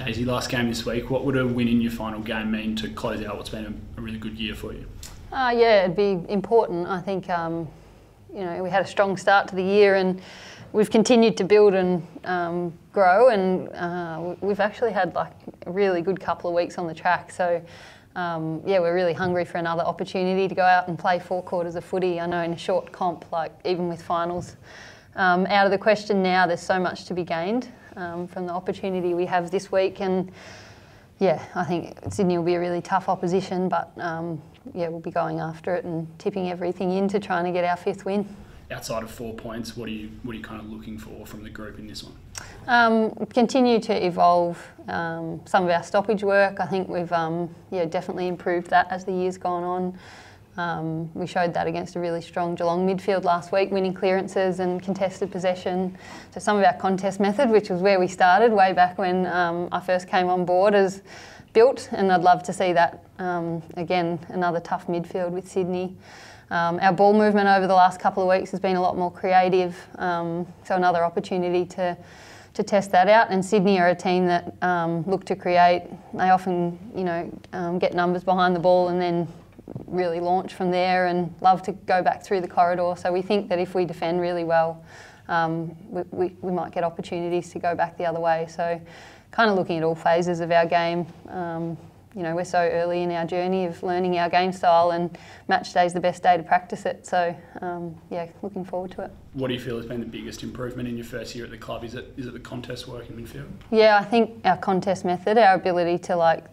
Daisy, last game this week, what would a win in your final game mean to close out what's been a really good year for you? Yeah, it'd be important. I think we had a strong start to the year and we've continued to build and grow, and we've actually had like a really good couple of weeks on the track. So we're really hungry for another opportunity to go out and play 4 quarters of footy. I know in a short comp, like even with finals out of the question now, there's so much to be gained from the opportunity we have this week. And yeah, I think Sydney will be a really tough opposition, but we'll be going after it and tipping everything into trying to get our 5th win. Outside of 4 points, what are you kind of looking for from the group in this one? Continue to evolve some of our stoppage work. I think we've definitely improved that as the year's gone on. We showed that against a really strong Geelong midfield last week, winning clearances and contested possession. So some of our contest method, which was where we started way back when I first came on board, is built, and I'd love to see that again, another tough midfield with Sydney. Our ball movement over the last couple of weeks has been a lot more creative, so another opportunity to test that out. And Sydney are a team that look to create. They often, get numbers behind the ball and then really launch from there and love to go back through the corridor. So we think that if we defend really well, we might get opportunities to go back the other way. So kind of looking at all phases of our game. We're so early in our journey of learning our game style, and match day is the best day to practice it. So, looking forward to it. What do you feel has been the biggest improvement in your first year at the club? Is it the contest work in midfield? Yeah, I think our contest method, our ability to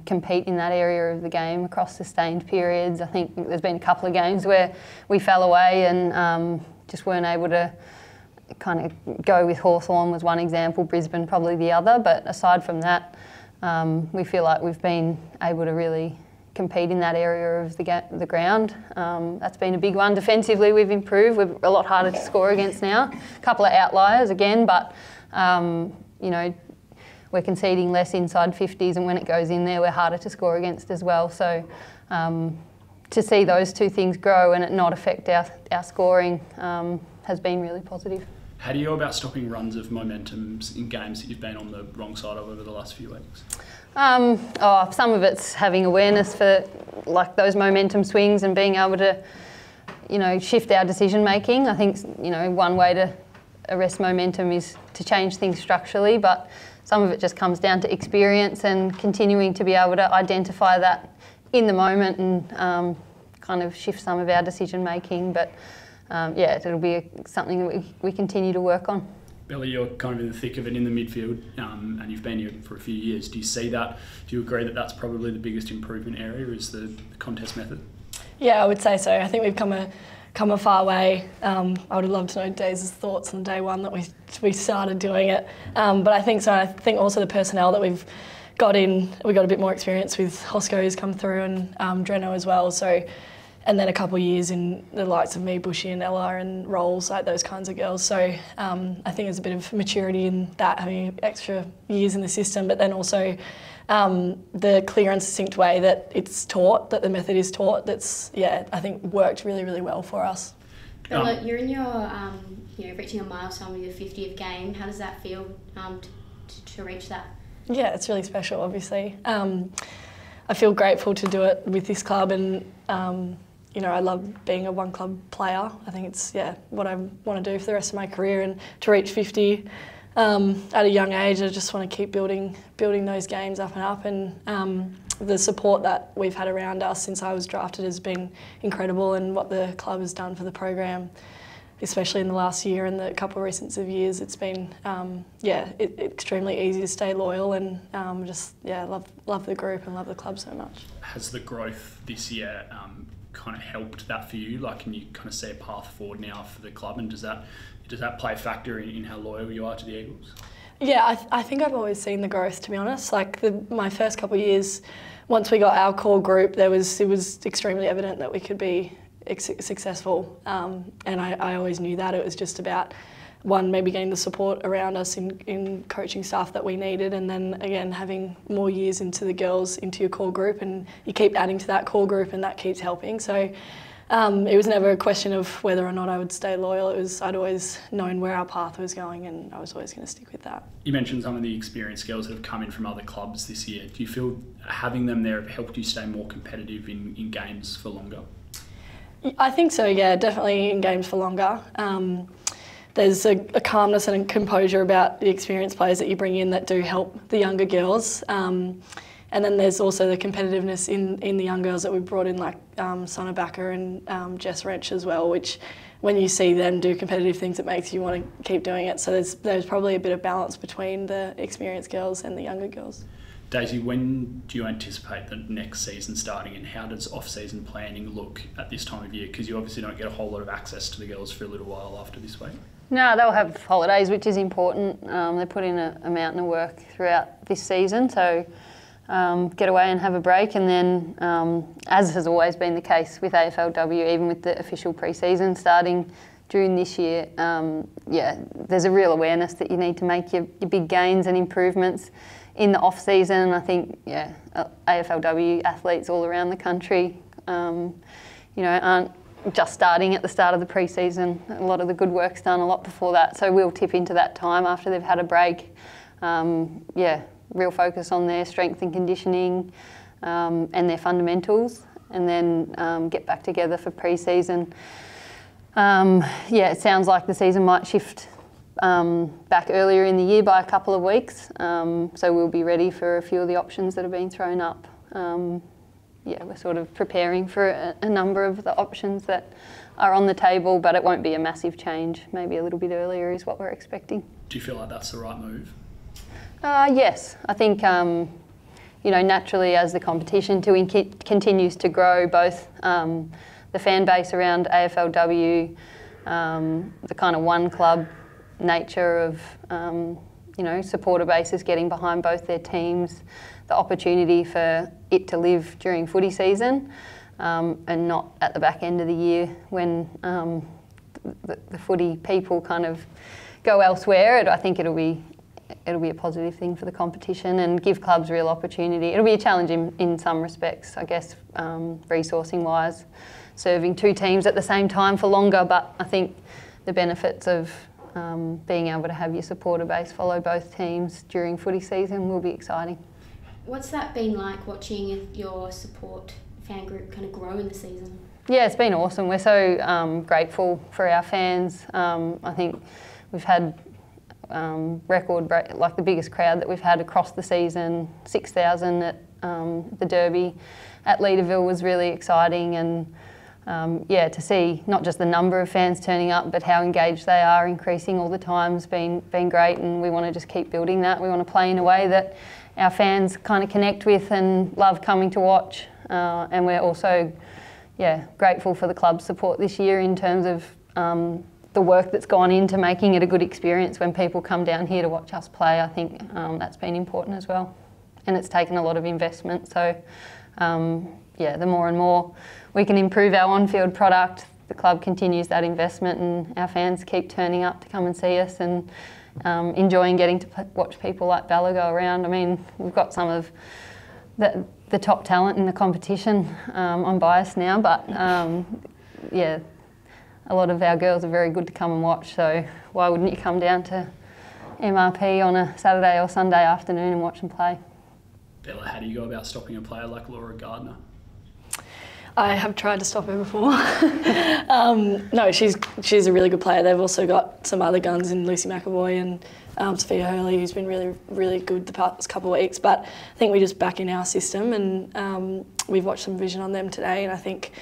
compete in that area of the game across sustained periods. I think there's been a couple of games where we fell away and just weren't able to kind of go with Hawthorn was one example, Brisbane probably the other. But aside from that, we feel like we've been able to really compete in that area of the ground. That's been a big one. Defensively, we've improved. We're a lot harder to score against now. A couple of outliers again, but we're conceding less inside 50s, and when it goes in there, we're harder to score against as well. So to see those two things grow and it not affect our scoring has been really positive. How do you go about stopping runs of momentums in games that you've been on the wrong side of over the last few weeks? Some of it's having awareness for like those momentum swings and being able to, shift our decision making. I think, one way to arrest momentum is to change things structurally, but some of it just comes down to experience and continuing to be able to identify that in the moment and kind of shift some of our decision making. But it'll be something that we continue to work on. Billy, you're kind of in the thick of it in the midfield, and you've been here for a few years. Do you see that? Do you agree that that's probably the biggest improvement area is the contest method? Yeah, I would say so. I think we've come a far way. I would have loved to know Dave's thoughts on day one that we started doing it. But I think so. I think also the personnel that we've got in, we got a bit more experience with Hosco who's come through and Dreno as well. So. And then a couple of years in the likes of me, Bushy and Ella and Rolls, like those kinds of girls. So I think there's a bit of maturity in that, having extra years in the system, but then also the clear and succinct way that it's taught, that the method is taught, that's, I think worked really, really well for us. Bella, you're in your, reaching a milestone with your 50th game. How does that feel to reach that? Yeah, it's really special, obviously. I feel grateful to do it with this club and, I love being a one club player. I think it's, what I want to do for the rest of my career, and to reach 50 at a young age, I just want to keep building those games up and up. And the support that we've had around us since I was drafted has been incredible, and what the club has done for the program, especially in the last year and the couple of recent years, it's been, extremely easy to stay loyal and love the group and love the club so much. Has the growth this year kind of helped that for you? Like, can you kind of see a path forward now for the club, and does that play a factor in how loyal you are to the Eagles? Yeah, I think I've always seen the growth, to be honest. Like my first couple of years, once we got our core group, it was extremely evident that we could be successful, and I always knew that. It was just about, one, maybe getting the support around us in coaching staff that we needed, and then again having more years into the girls, into your core group, and you keep adding to that core group and that keeps helping. So It was never a question of whether or not I would stay loyal. I'd always known where our path was going, and I was always going to stick with that. You mentioned some of the experienced girls that have come in from other clubs this year. Do you feel having them there have helped you stay more competitive in games for longer? I think so, yeah, definitely in games for longer. There's a calmness and a composure about the experienced players that you bring in that do help the younger girls. And then there's also the competitiveness in the young girls that we've brought in, like Sana Backer and Jess Wrench as well, which when you see them do competitive things, it makes you want to keep doing it. So there's probably a bit of balance between the experienced girls and the younger girls. Daisy, when do you anticipate the next season starting, and how does off-season planning look at this time of year? Because you obviously don't get a whole lot of access to the girls for a little while after this week. No, they'll have holidays, which is important. They put in a mountain of work throughout this season, so get away and have a break. And then, as has always been the case with AFLW, even with the official pre-season starting June this year, there's a real awareness that you need to make your big gains and improvements in the off-season. I think, AFLW athletes all around the country, aren't just starting at the start of the pre-season. A lot of the good work's done a lot before that, so we'll tip into that time after they've had a break. Real focus on their strength and conditioning and their fundamentals, and then get back together for pre-season. It sounds like the season might shift back earlier in the year by a couple of weeks, so we'll be ready for a few of the options that have been thrown up. We're sort of preparing for a number of the options that are on the table, but it won't be a massive change. Maybe a little bit earlier is what we're expecting. Do you feel like that's the right move? Yes, I think naturally as the competition continues to grow, both the fan base around AFLW, the kind of one club nature of supporter bases getting behind both their teams, the opportunity for it to live during footy season and not at the back end of the year when the footy people kind of go elsewhere. I think it'll be a positive thing for the competition and give clubs real opportunity. It'll be a challenge in some respects, I guess, resourcing wise, serving two teams at the same time for longer, but I think the benefits of being able to have your supporter base follow both teams during footy season will be exciting. What's that been like, watching your support fan group kind of grow in the season? Yeah, it's been awesome. We're so grateful for our fans. I think we've had record break, like the biggest crowd that we've had across the season, 6,000 at the Derby at Leaderville was really exciting, and to see not just the number of fans turning up but how engaged they are increasing all the time has been great, and we want to just keep building that. We want to play in a way that our fans kind of connect with and love coming to watch, and we're also grateful for the club's support this year in terms of the work that's gone into making it a good experience when people come down here to watch us play. I think that's been important as well, and it's taken a lot of investment. So the more and more we can improve our on-field product, the club continues that investment, and our fans keep turning up to come and see us and enjoying getting to watch people like Bella go around. I mean, we've got some of the top talent in the competition. I'm biased now, but a lot of our girls are very good to come and watch, so why wouldn't you come down to MRP on a Saturday or Sunday afternoon and watch them play? Bella, how do you go about stopping a player like Laura Gardner? I have tried to stop her before. No, she's a really good player. They've also got some other guns in Lucy McAvoy and Sophia Hurley, who's been really, really good the past couple of weeks. But I think we just back in our system, and we've watched some vision on them today, and I think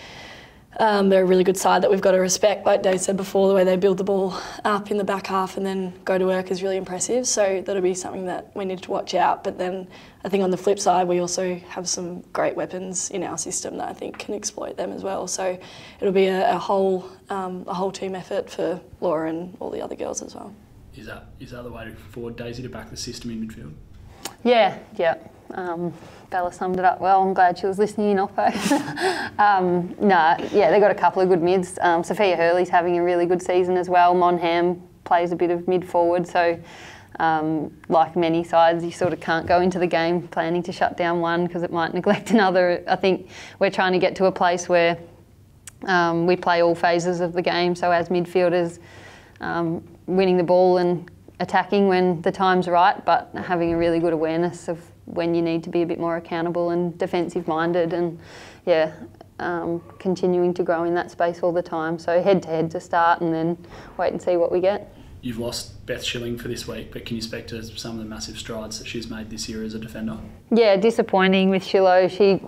they're a really good side that we've got to respect. Like Dave said before, the way they build the ball up in the back half and then go to work is really impressive. So that'll be something that we need to watch out. But then I think on the flip side, we also have some great weapons in our system that I think can exploit them as well. So it'll be a whole team effort for Laura and all the other girls as well. Is that the way forward, Daisy, to back the system in midfield? Yeah. Bella summed it up well. I'm glad she was listening in, Oppo. They've got a couple of good mids. Sophia Hurley's having a really good season as well. Monham plays a bit of mid forward, so like many sides, you sort of can't go into the game planning to shut down one because it might neglect another. I think we're trying to get to a place where We play all phases of the game, so as midfielders, winning the ball and attacking when the time's right, but having a really good awareness of when you need to be a bit more accountable and defensive minded, and continuing to grow in that space all the time. So head to head to start, and then wait and see what we get. You've lost Beth Schilling for this week, but can you speak to some of the massive strides that she's made this year as a defender? Yeah, disappointing with Shillo. She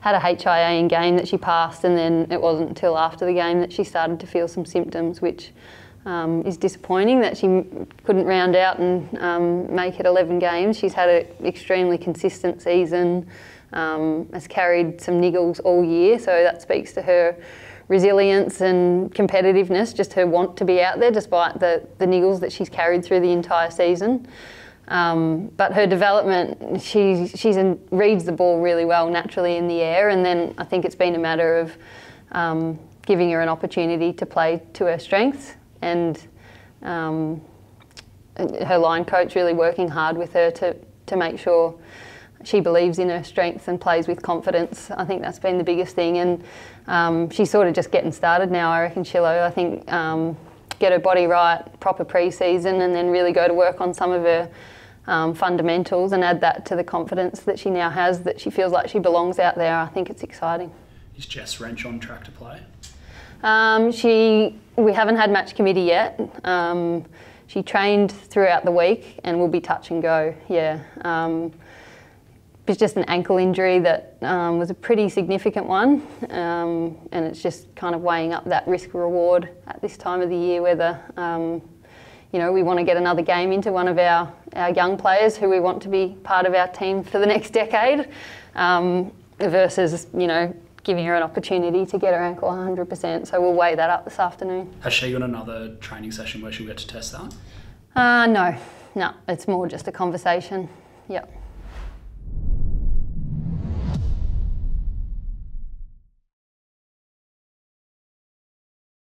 had a HIA in game that she passed, and then it wasn't until after the game that she started to feel some symptoms, which is disappointing that she couldn't round out and make it 11 games. She's had an extremely consistent season, has carried some niggles all year, so that speaks to her resilience and competitiveness, just her want to be out there despite the niggles that she's carried through the entire season. But her development, she reads the ball really well naturally in the air, and then I think it's been a matter of giving her an opportunity to play to her strengths, and her line coach really working hard with her to make sure she believes in her strengths and plays with confidence. I think that's been the biggest thing, and she's sort of just getting started now, I reckon, Shillo. I think get her body right, proper pre-season, and then really go to work on some of her fundamentals and add that to the confidence that she now has, that she feels like she belongs out there. I think it's exciting. Is Jess Wrench on track to play? We haven't had match committee yet. She trained throughout the week and will be touch and go, yeah. It's just an ankle injury that was a pretty significant one, and it's just kind of weighing up that risk reward at this time of the year, whether we want to get another game into one of our young players who we want to be part of our team for the next decade, versus giving her an opportunity to get her ankle 100%. So we'll weigh that up this afternoon. Has she got another training session where she'll get to test that? No, it's more just a conversation. Yep.